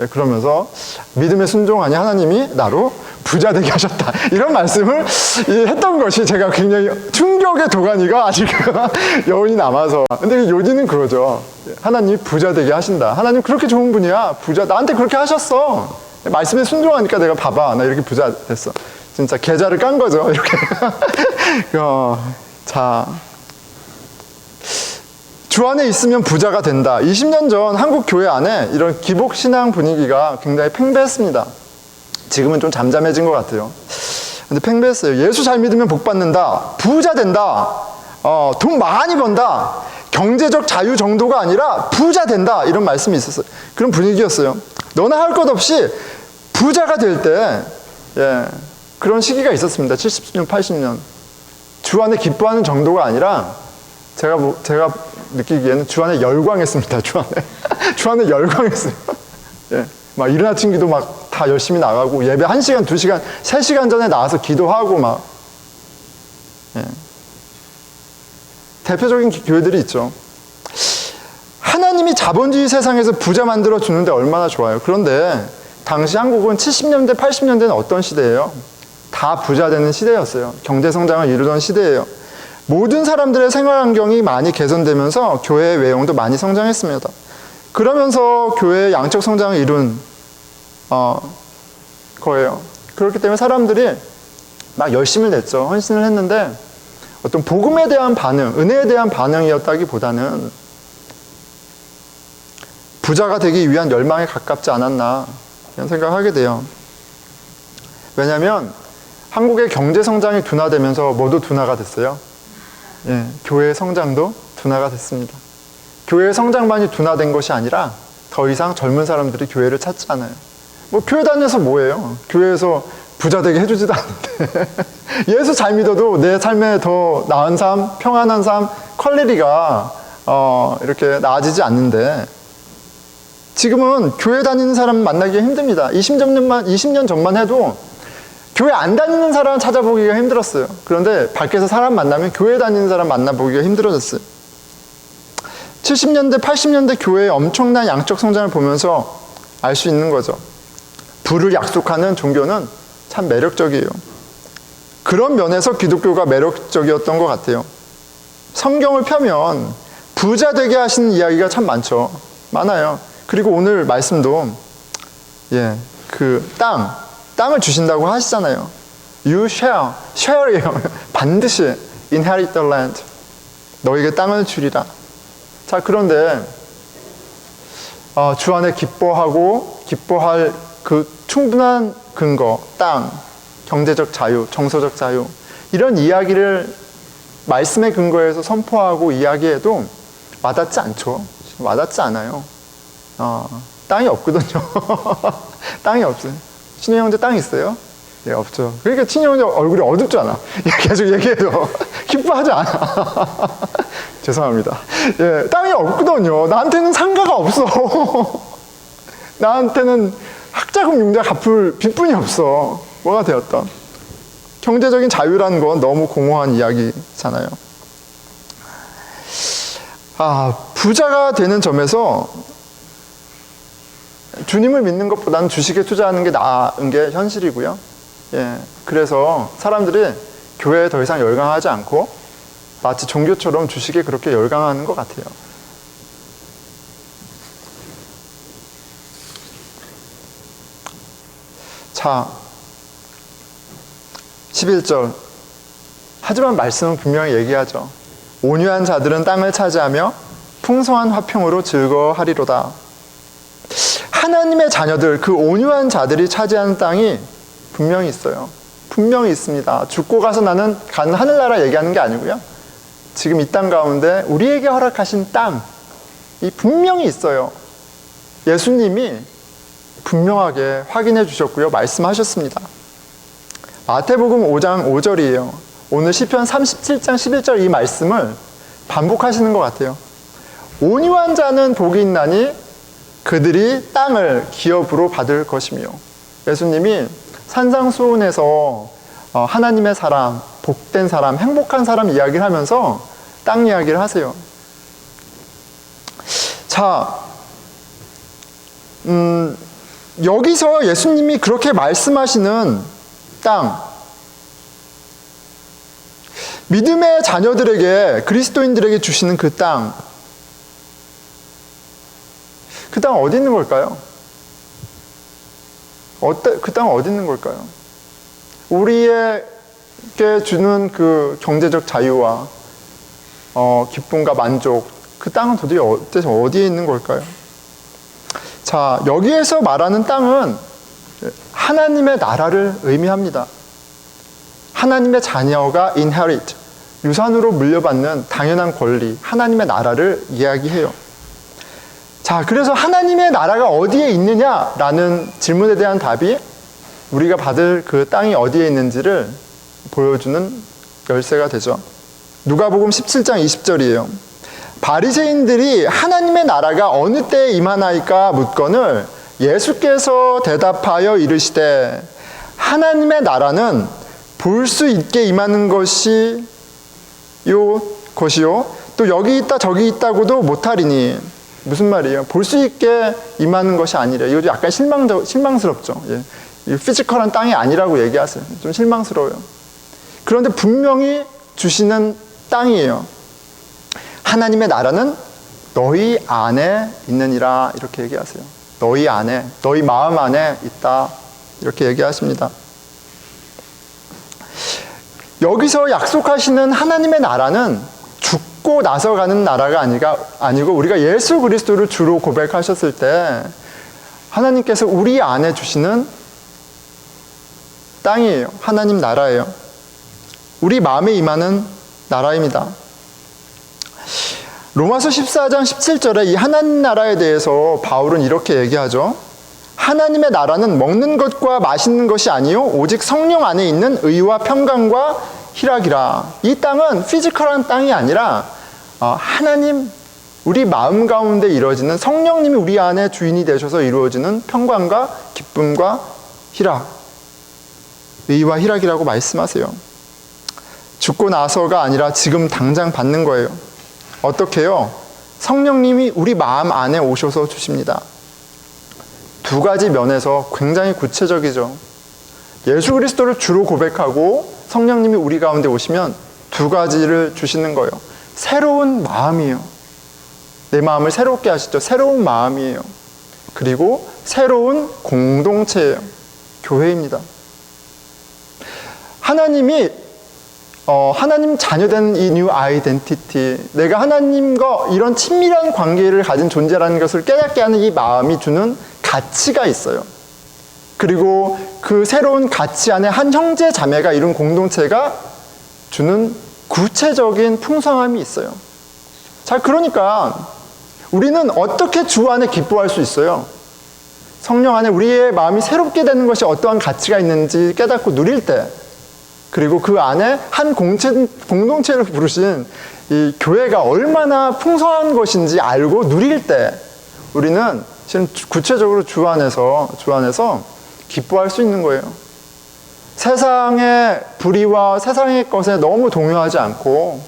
예, 그러면서 믿음에 순종하니 하나님이 나로 부자 되게 하셨다. 이런 말씀을 했던 것이 제가 굉장히 충격의 도가니가 아직 여운이 남아서. 근데 요지는 그거죠. 하나님이 부자 되게 하신다. 하나님 그렇게 좋은 분이야. 부자, 나한테 그렇게 하셨어. 말씀에 순종하니까 내가 봐봐. 나 이렇게 부자 됐어. 진짜 계좌를 깐 거죠. 이렇게. 자. 주 안에 있으면 부자가 된다. 20년 전 한국 교회 안에 이런 기복신앙 분위기가 굉장히 팽배했습니다. 지금은 좀 잠잠해진 것 같아요. 근데 팽배했어요. 예수 잘 믿으면 복 받는다. 부자 된다. 돈 많이 번다. 경제적 자유 정도가 아니라 부자 된다. 이런 말씀이 있었어요. 그런 분위기였어요. 너나 할 것 없이 부자가 될 때, 예, 그런 시기가 있었습니다. 70년, 80년. 주 안에 기뻐하는 정도가 아니라 제가 느끼기에는 주 안에 열광했습니다. 주 안에 열광했어요. 예. 막 이른 아침 기도 막 다 열심히 나가고 예배 1시간, 2시간, 3시간 전에 나와서 기도하고 막. 예. 대표적인 교회들이 있죠. 하나님이 자본주의 세상에서 부자 만들어 주는데 얼마나 좋아요. 그런데 당시 한국은 70년대, 80년대는 어떤 시대예요? 다 부자 되는 시대였어요. 경제 성장을 이루던 시대예요. 모든 사람들의 생활 환경이 많이 개선되면서 교회의 외형도 많이 성장했습니다. 그러면서 교회의 양적 성장을 이룬 거예요. 그렇기 때문에 사람들이 막 열심을 냈죠. 헌신을 했는데 어떤 복음에 대한 반응, 은혜에 대한 반응이었다기보다는 부자가 되기 위한 열망에 가깝지 않았나 이런 생각을 하게 돼요. 왜냐하면 한국의 경제 성장이 둔화되면서 뭐도 둔화가 됐어요? 예, 교회의 성장도 둔화가 됐습니다. 교회의 성장만이 둔화된 것이 아니라 더 이상 젊은 사람들이 교회를 찾지 않아요. 뭐 교회 다녀서 뭐예요? 교회에서 부자 되게 해주지도 않는데 예수 잘 믿어도 내 삶에 더 나은 삶, 평안한 삶, 퀄리티가 이렇게 나아지지 않는데 지금은 교회 다니는 사람 만나기가 힘듭니다. 20년 전만 해도 교회 안 다니는 사람 찾아보기가 힘들었어요. 그런데 밖에서 사람 만나면 교회 다니는 사람 만나보기가 힘들어졌어요. 70년대, 80년대 교회의 엄청난 양적 성장을 보면서 알 수 있는 거죠. 부를 약속하는 종교는 참 매력적이에요. 그런 면에서 기독교가 매력적이었던 것 같아요. 성경을 펴면 부자 되게 하시는 이야기가 참 많아요. 그리고 오늘 말씀도 땅을 주신다고 하시잖아요. You share이에요. 반드시 inherit the land. 너에게 땅을 주리라. 자, 그런데 주 안에 기뻐할 그 충분한 근거, 땅, 경제적 자유, 정서적 자유 이런 이야기를 말씀의 근거에서 선포하고 이야기해도 와닿지 않죠. 와닿지 않아요. 땅이 없거든요. 땅이 없어요. 친우 형제 땅 있어요? 예, 없죠. 그러니까 친우 형제 얼굴이 어둡잖아. 계속 얘기해도 기뻐하지 않아. 죄송합니다. 예, 땅이 없거든요. 나한테는 상가가 없어. 나한테는 학자금 융자 갚을 빚뿐이 없어. 뭐가 되었던. 경제적인 자유라는 건 너무 공허한 이야기잖아요. 부자가 되는 점에서 주님을 믿는 것보다는 주식에 투자하는 게 나은 게 현실이고요. 예, 그래서 사람들이 교회에 더 이상 열광하지 않고 마치 종교처럼 주식에 그렇게 열광하는 것 같아요. 자, 11절. 하지만 말씀은 분명히 얘기하죠. 온유한 자들은 땅을 차지하며 풍성한 화평으로 즐거워하리로다. 하나님의 자녀들, 그 온유한 자들이 차지하는 땅이 분명히 있어요. 분명히 있습니다. 죽고 가서 나는 가는 하늘나라 얘기하는 게 아니고요. 지금 이 땅 가운데 우리에게 허락하신 땅이 분명히 있어요. 예수님이 분명하게 확인해 주셨고요. 말씀하셨습니다. 마태복음 5장 5절이에요. 오늘 시편 37장 11절 이 말씀을 반복하시는 것 같아요. 온유한 자는 복이 있나니 그들이 땅을 기업으로 받을 것이며. 예수님이 산상수훈에서 하나님의 사람, 복된 사람, 행복한 사람 이야기를 하면서 땅 이야기를 하세요. 자, 여기서 예수님이 그렇게 말씀하시는 땅, 믿음의 자녀들에게, 그리스도인들에게 주시는 그 땅, 그 땅 어디 있는 걸까요? 그 땅 어디 있는 걸까요? 우리에게 주는 그 경제적 자유와 기쁨과 만족, 그 땅은 도대체 어디에 있는 걸까요? 자, 여기에서 말하는 땅은 하나님의 나라를 의미합니다. 하나님의 자녀가 inherit, 유산으로 물려받는 당연한 권리, 하나님의 나라를 이야기해요. 자, 그래서 하나님의 나라가 어디에 있느냐라는 질문에 대한 답이 우리가 받을 그 땅이 어디에 있는지를 보여주는 열쇠가 되죠. 누가복음 17장 20절이에요. 바리새인들이 하나님의 나라가 어느 때에 임하나이까 묻거늘 예수께서 대답하여 이르시되 하나님의 나라는 볼 수 있게 임하는 것이요 또 여기 있다 저기 있다고도 못하리니. 무슨 말이에요? 볼 수 있게 임하는 것이 아니라. 이거 약간 실망스럽죠. 예. 이 피지컬한 땅이 아니라고 얘기하세요. 좀 실망스러워요. 그런데 분명히 주시는 땅이에요. 하나님의 나라는 너희 안에 있느니라, 이렇게 얘기하세요. 너희 안에, 너희 마음 안에 있다, 이렇게 얘기하십니다. 여기서 약속하시는 하나님의 나라는 죽고 나서 가는 나라가 아니고 우리가 예수 그리스도를 주로 고백하셨을 때 하나님께서 우리 안에 주시는 땅이에요. 하나님 나라예요. 우리 마음에 임하는 나라입니다. 로마서 14장 17절에 이 하나님 나라에 대해서 바울은 이렇게 얘기하죠. 하나님의 나라는 먹는 것과 마시는 것이 아니요 오직 성령 안에 있는 의와 평강과 희락이라. 이 땅은 피지컬한 땅이 아니라 하나님, 우리 마음 가운데 이루어지는, 성령님이 우리 안에 주인이 되셔서 이루어지는 평강과 기쁨과 희락, 의와 희락이라고 말씀하세요. 죽고 나서가 아니라 지금 당장 받는 거예요. 어떻게 해요? 성령님이 우리 마음 안에 오셔서 주십니다. 두 가지 면에서 굉장히 구체적이죠. 예수 그리스도를 주로 고백하고 성령님이 우리 가운데 오시면 두 가지를 주시는 거예요. 새로운 마음이에요. 내 마음을 새롭게 하시죠. 새로운 마음이에요. 그리고 새로운 공동체예요. 교회입니다. 하나님이 하나님 자녀된 이 뉴 아이덴티티, 내가 하나님과 이런 친밀한 관계를 가진 존재라는 것을 깨닫게 하는 이 마음이 주는 가치가 있어요. 그리고 그 새로운 가치 안에 한 형제 자매가 이룬 공동체가 주는 구체적인 풍성함이 있어요. 자, 그러니까 우리는 어떻게 주 안에 기뻐할 수 있어요? 성령 안에 우리의 마음이 새롭게 되는 것이 어떠한 가치가 있는지 깨닫고 누릴 때, 그리고 그 안에 한 공동체를 부르신 이 교회가 얼마나 풍성한 것인지 알고 누릴 때, 우리는 지금 구체적으로 주 안에서 기뻐할 수 있는 거예요. 세상의 불의와 세상의 것에 너무 동요하지 않고,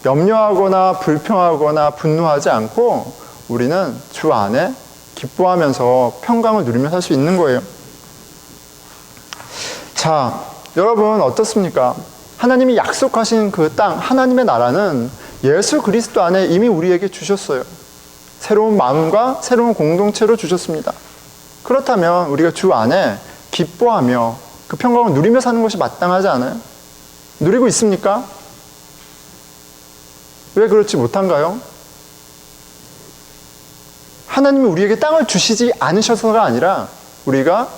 염려하거나 불평하거나 분노하지 않고, 우리는 주 안에 기뻐하면서 평강을 누리며 살 수 있는 거예요. 자, 여러분 어떻습니까? 하나님이 약속하신 그 땅, 하나님의 나라는 예수 그리스도 안에 이미 우리에게 주셨어요. 새로운 마음과 새로운 공동체로 주셨습니다. 그렇다면 우리가 주 안에 기뻐하며 그 평강을 누리며 사는 것이 마땅하지 않아요? 누리고 있습니까? 왜 그렇지 못한가요? 하나님이 우리에게 땅을 주시지 않으셔서가 아니라 우리가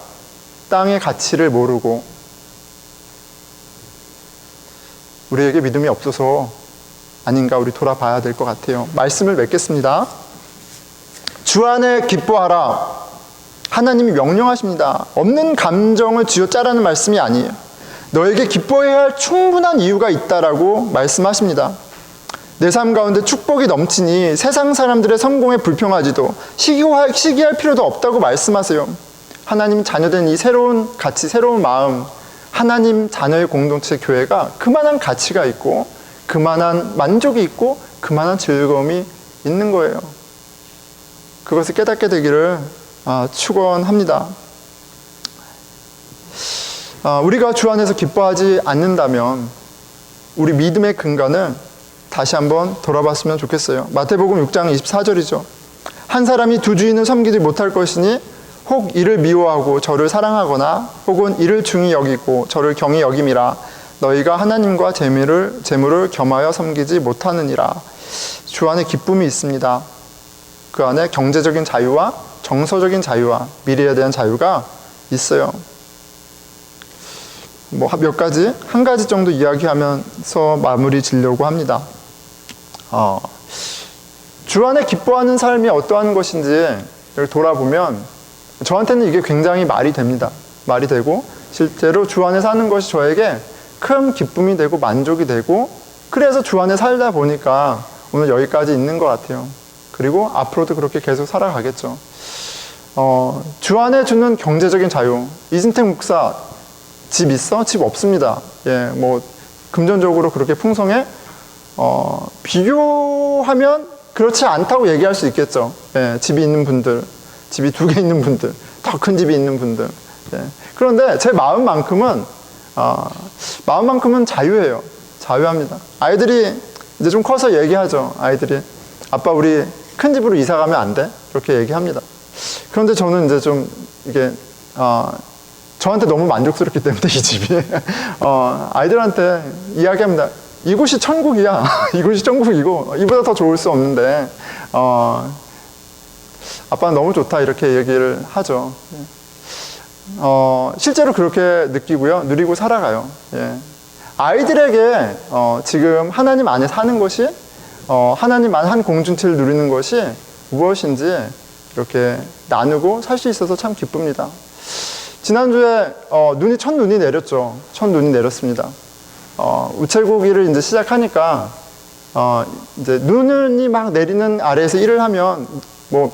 땅의 가치를 모르고 우리에게 믿음이 없어서 아닌가 우리 돌아봐야 될 것 같아요. 말씀을 맺겠습니다. 주 안에 기뻐하라. 하나님이 명령하십니다. 없는 감정을 쥐어짜라는 말씀이 아니에요. 너에게 기뻐해야 할 충분한 이유가 있다라고 말씀하십니다. 내 삶 가운데 축복이 넘치니 세상 사람들의 성공에 불평하지도 시기할 필요도 없다고 말씀하세요. 하나님 자녀된 이 새로운 가치, 새로운 마음, 하나님 자녀의 공동체 교회가 그만한 가치가 있고 그만한 만족이 있고 그만한 즐거움이 있는 거예요. 그것을 깨닫게 되기를 축원합니다. 우리가 주 안에서 기뻐하지 않는다면 우리 믿음의 근간을 다시 한번 돌아봤으면 좋겠어요. 마태복음 6장 24절이죠. 한 사람이 두 주인을 섬기지 못할 것이니 혹 이를 미워하고 저를 사랑하거나 혹은 이를 중히 여기고 저를 경히 여김이라. 너희가 하나님과 재물을 겸하여 섬기지 못하느니라. 주 안에 기쁨이 있습니다. 그 안에 경제적인 자유와 정서적인 자유와 미래에 대한 자유가 있어요. 한 가지 정도 이야기하면서 마무리 지려고 합니다. 주 안에 기뻐하는 삶이 어떠한 것인지 돌아보면 저한테는 이게 굉장히 말이 됩니다. 말이 되고 실제로 주 안에 사는 것이 저에게 큰 기쁨이 되고 만족이 되고 그래서 주 안에 살다 보니까 오늘 여기까지 있는 것 같아요. 그리고 앞으로도 그렇게 계속 살아가겠죠. 주 안에 주는 경제적인 자유. 이진택 목사 집 있어? 집 없습니다. 금전적으로 그렇게 풍성해? 비교하면 그렇지 않다고 얘기할 수 있겠죠. 집이 있는 분들, 집이 2개 있는 분들, 더 큰 집이 있는 분들. 그런데 제 마음만큼은 자유예요. 자유합니다. 아이들이 이제 좀 커서 얘기하죠. 아이들이 아빠 우리 큰 집으로 이사 가면 안 돼? 그렇게 얘기합니다. 그런데 저는 이제 좀 이게 저한테 너무 만족스럽기 때문에 이 집이 아이들한테 이야기합니다. 이곳이 천국이야. 이곳이 천국이고 이보다 더 좋을 수 없는데 아빠는 너무 좋다 이렇게 얘기를 하죠. 실제로 그렇게 느끼고요. 누리고 살아가요. 아이들에게 지금 하나님 안에 사는 것이 하나님 안 한 공동체를 누리는 것이 무엇인지 이렇게 나누고 살 수 있어서 참 기쁩니다. 지난주에 첫눈이 내렸죠. 첫눈이 내렸습니다. 우체국일을 이제 시작하니까 이제 눈이 막 내리는 아래에서 일을 하면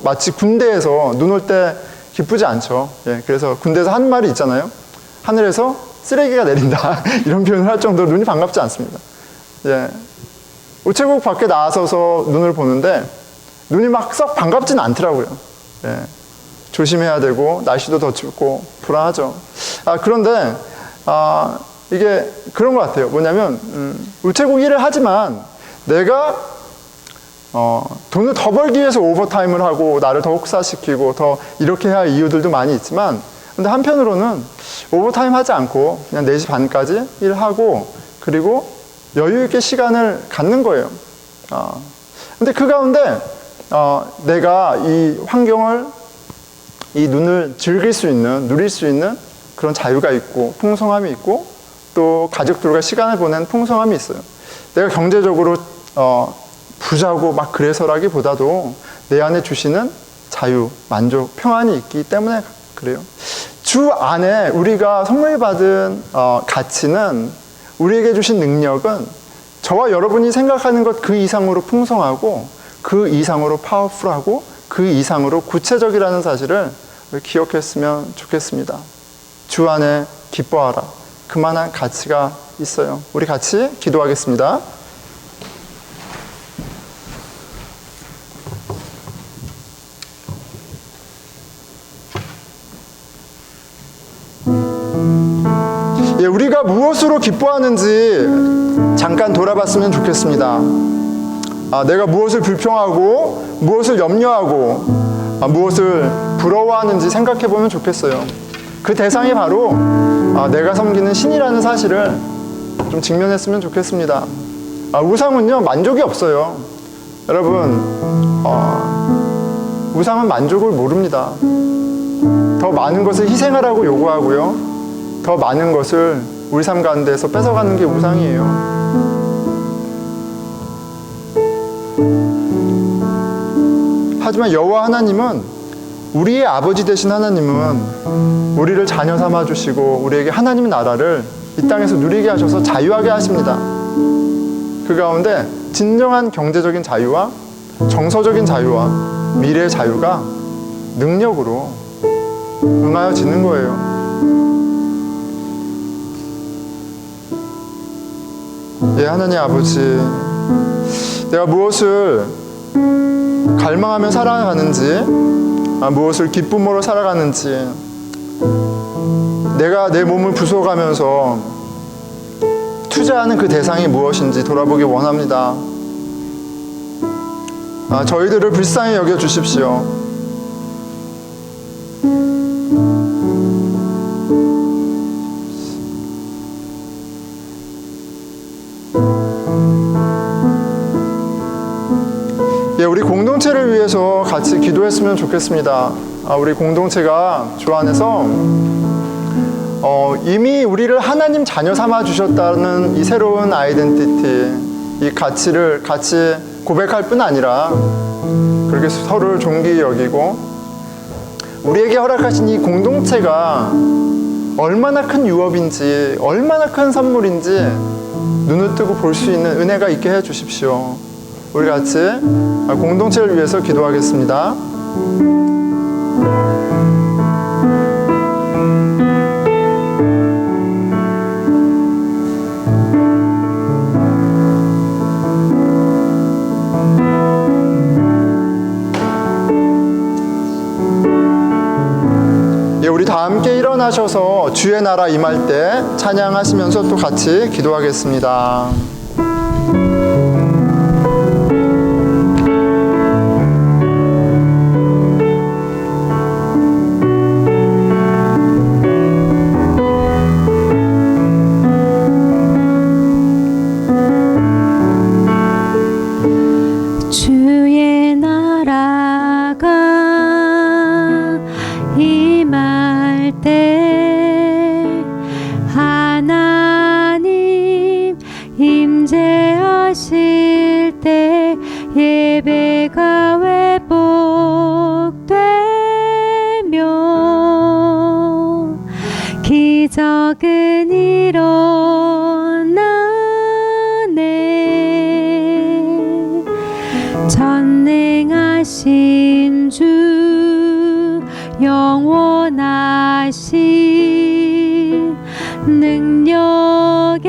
마치 군대에서 눈 올 때 기쁘지 않죠. 그래서 군대에서 하는 말이 있잖아요. 하늘에서 쓰레기가 내린다 이런 표현을 할 정도로 눈이 반갑지 않습니다. 우체국 밖에 나서서 눈을 보는데 눈이 막 썩 반갑진 않더라고요. 조심해야 되고 날씨도 더 춥고 불안하죠. 그런데 이게 그런 것 같아요. 뭐냐면 우체국 일을 하지만 내가 돈을 더 벌기 위해서 오버타임을 하고 나를 더 혹사시키고 더 이렇게 해야 할 이유들도 많이 있지만 근데 한편으로는 오버타임 하지 않고 그냥 4시 반까지 일하고 그리고 여유 있게 시간을 갖는 거예요. 근데 그 가운데 내가 이 환경을 이 눈을 즐길 수 있는 누릴 수 있는 그런 자유가 있고 풍성함이 있고 또 가족들과 시간을 보낸 풍성함이 있어요. 내가 경제적으로 부자고 막 그래서라기보다도 내 안에 주시는 자유, 만족, 평안이 있기 때문에 그래요. 주 안에 우리가 선물 받은 가치는, 우리에게 주신 능력은 저와 여러분이 생각하는 것 그 이상으로 풍성하고 그 이상으로 파워풀하고 그 이상으로 구체적이라는 사실을 기억했으면 좋겠습니다. 주 안에 기뻐하라. 그만한 가치가 있어요. 우리 같이 기도하겠습니다. 예, 우리가 무엇으로 기뻐하는지 잠깐 돌아봤으면 좋겠습니다. 내가 무엇을 불평하고 무엇을 염려하고 무엇을 부러워하는지 생각해 보면 좋겠어요. 그 대상이 바로 내가 섬기는 신이라는 사실을 좀 직면했으면 좋겠습니다. 우상은요, 만족이 없어요. 여러분, 우상은 만족을 모릅니다. 더 많은 것을 희생하라고 요구하고요, 더 많은 것을 우리 삶 가운데에서 뺏어가는 게 우상이에요. 하지만 여호와 하나님은, 우리의 아버지 되신 하나님은 우리를 자녀 삼아 주시고 우리에게 하나님 나라를 이 땅에서 누리게 하셔서 자유하게 하십니다. 그 가운데 진정한 경제적인 자유와 정서적인 자유와 미래의 자유가 능력으로 응하여지는 거예요. 예, 하나님 아버지, 내가 무엇을 갈망하며 살아가는지, 무엇을 기쁨으로 살아가는지, 내가 내 몸을 부숴가면서 투자하는 그 대상이 무엇인지 돌아보기 원합니다. 저희들을 불쌍히 여겨주십시오. 예, 우리 공동체를 위해서 같이 기도했으면 좋겠습니다. 우리 공동체가 주 안에서 이미 우리를 하나님 자녀 삼아 주셨다는 이 새로운 아이덴티티, 이 가치를 같이 고백할 뿐 아니라 그렇게 서로를 존귀히 여기고, 우리에게 허락하신 이 공동체가 얼마나 큰 유업인지, 얼마나 큰 선물인지 눈을 뜨고 볼 수 있는 은혜가 있게 해 주십시오. 우리 같이 공동체를 위해서 기도하겠습니다. 예, 우리 다 함께 일어나셔서 주의 나라 임할 때 찬양하시면서 또 같이 기도하겠습니다. 주의 나라가 임할 때 하나님 임재하실 때 예배가 회복되며 기적은 일어나네. 전능하신 주, 영원하신 능력의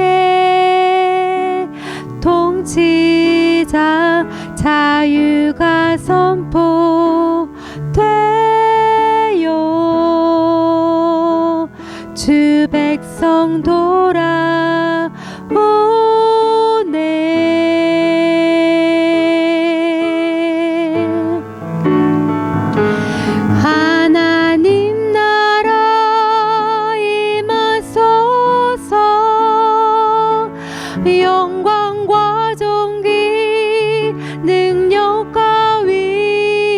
통치자, 자유가 선포되어 주 백성 돌아오네. 하나님 나라 임하소서. 영광과 존귀 능력과 위엄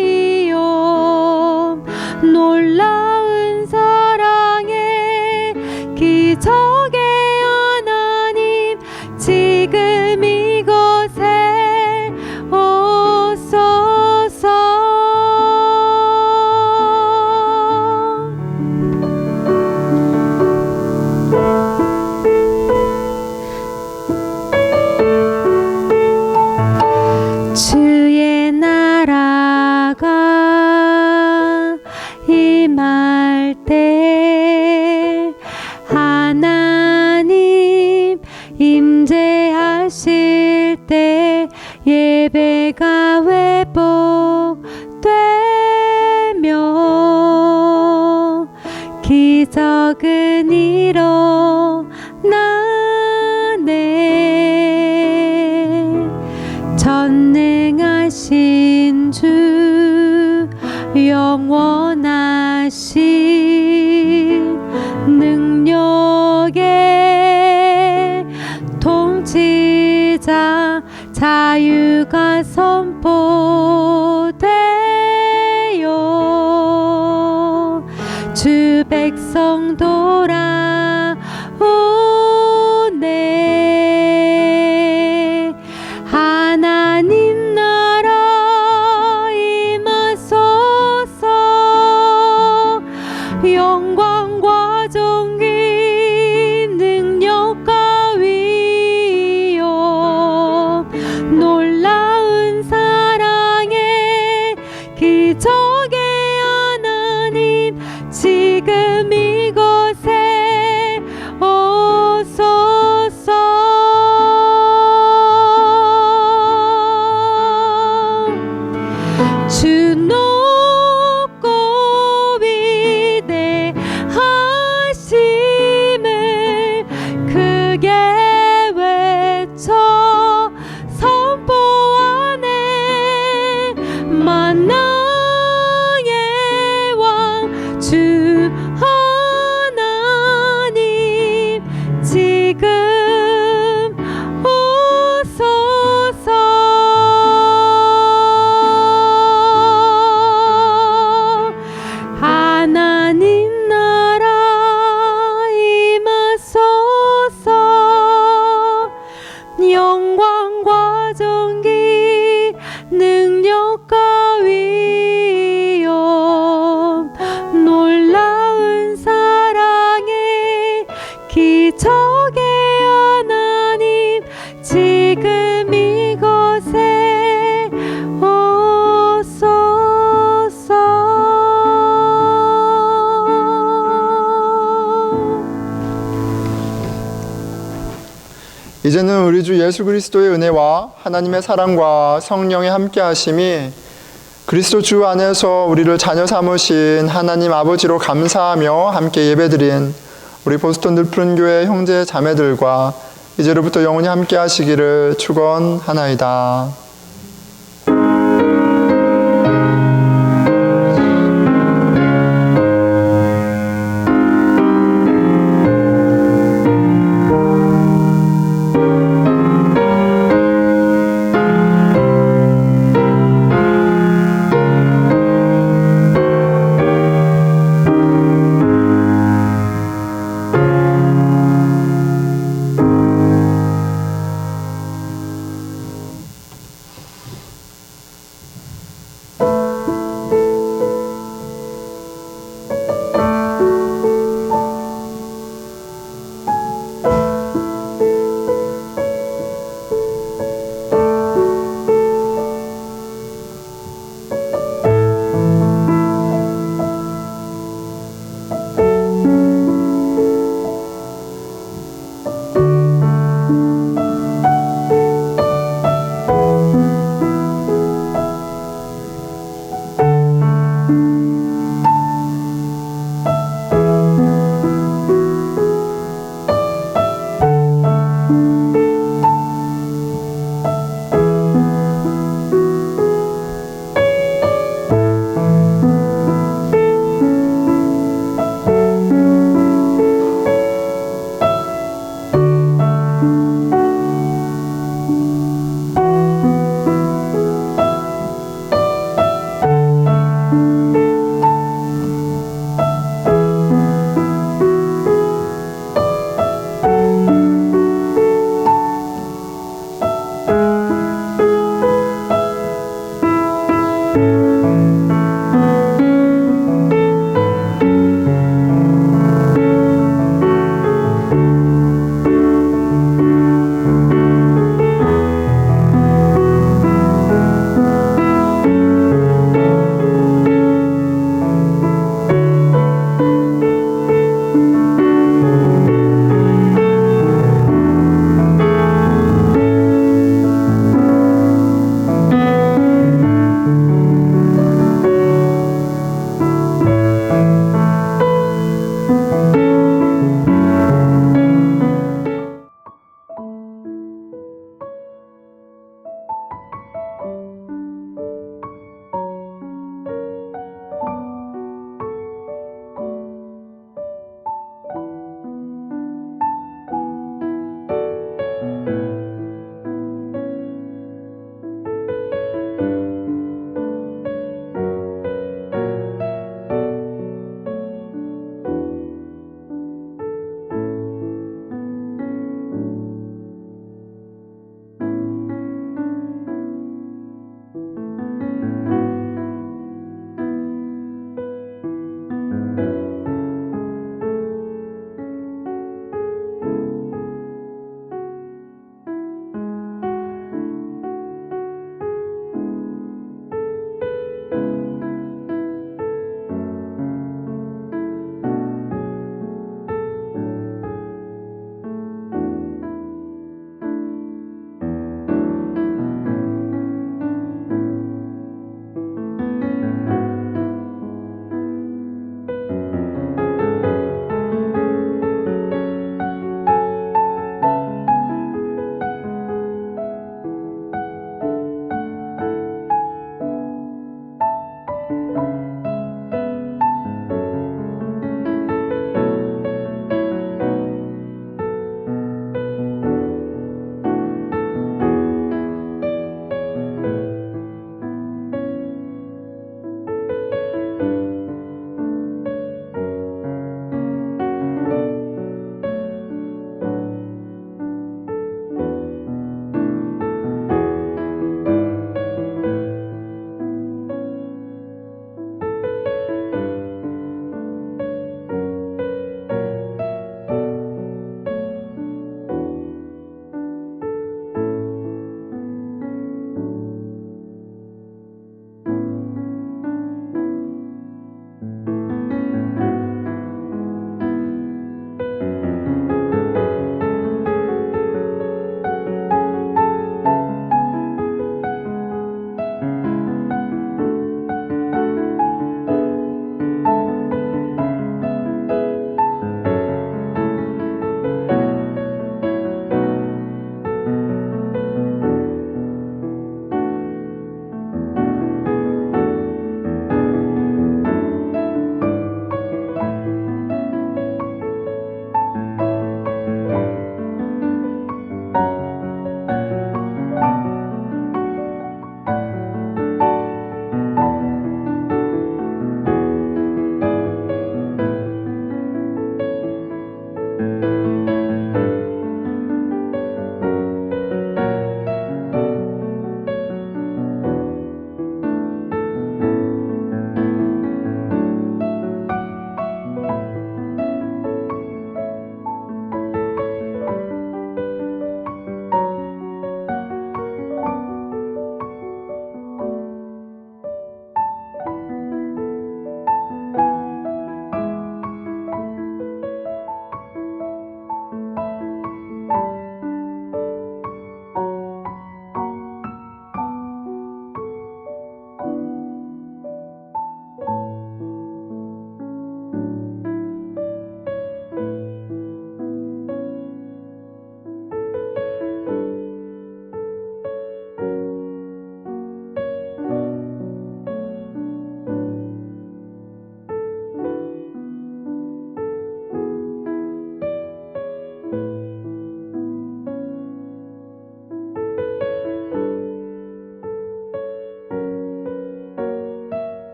예배가 회복되며 기적은 일어나네. 전능하신 주 영원하신 능력의 통치자 자유가 선포되어 주 백성 돌아오네. 하나님 나라 임하소서. 영광과 존귀 능력과 위엄 놀라운 사랑의 기적의 하나님 지금 이곳에 오소서. 주 높고 위대하심을 크게 외쳐 선포하네. 만나의 왕 주 하나님 지금 오소서. 하나님 나라 임하소서. 영광과 존귀 능력과 위엄 놀라운 사랑의 기적의 하나님 지금 이곳에 오소서. 이제는 우리 주 예수 그리스도의 은혜와 하나님의 사랑과 성령의 함께하심이 그리스도 주 안에서 우리를 자녀 삼으신 하나님 아버지로 감사하며 함께 예배드린 우리 보스턴 늘푸른 교회 형제 자매들과 이제로부터 영원히 함께하시기를 축원하나이다.